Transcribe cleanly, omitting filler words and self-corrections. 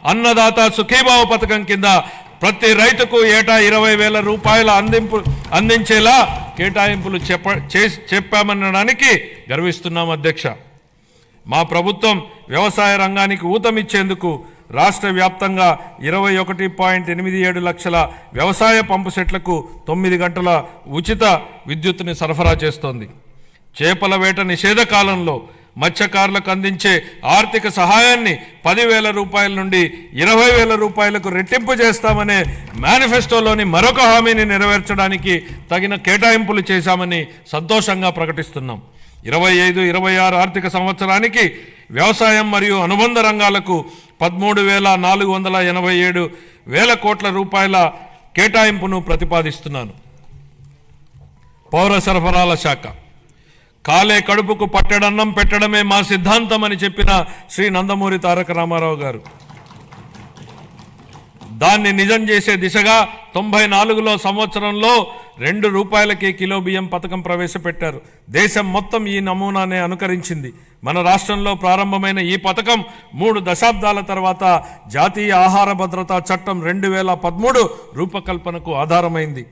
అన్నదాత సుఖీభావ పథకం కింద ప్రతి రైతుకు ఏటా 20,000 రూపాయల అందించేలా కేటాయింపులు చెప్పామనడానికి గర్విస్తున్నాం అధ్యక్ష. మా ప్రభుత్వం వ్యవసాయ రంగానికి ఊతమిచ్చేందుకు రాష్ట్ర వ్యాప్తంగా 21.87 లక్షల వ్యవసాయ పంపు సెట్లకు 9 గంటల ఉచిత విద్యుత్తుని సరఫరా చేస్తోంది. చేపల వేట నిషేధ కాలంలో మత్స్యకారులకు అందించే ఆర్థిక సహాయాన్ని 10,000 రూపాయల నుండి 20,000 రూపాయలకు రెట్టింపు చేస్తామనే మేనిఫెస్టోలోని మరొక హామీని నెరవేర్చడానికి తగిన కేటాయింపులు చేశామని సంతోషంగా ప్రకటిస్తున్నాం. 25-26 ఆర్థిక సంవత్సరానికి వ్యవసాయం మరియు అనుబంధ రంగాలకు 13,487 కోట్ల రూపాయల కేటాయింపును ప్రతిపాదిస్తున్నాను. పౌర సరఫరాల శాఖ కాలే కడుపుకు పట్టెడన్నం పెట్టడమే మా సిద్ధాంతం అని చెప్పిన శ్రీ నందమూరి తారక రామారావు గారు దాన్ని నిజం చేసే దిశగా 94లో సంవత్సరంలో 2 రూపాయలకే కిలో బియ్యం పథకం ప్రవేశపెట్టారు. దేశం మొత్తం ఈ నమూనానే అనుకరించింది. మన రాష్ట్రంలో ప్రారంభమైన ఈ పథకం 3 దశాబ్దాల తర్వాత జాతీయ ఆహార భద్రతా చట్టం 2013 రూపకల్పనకు ఆధారమైంది.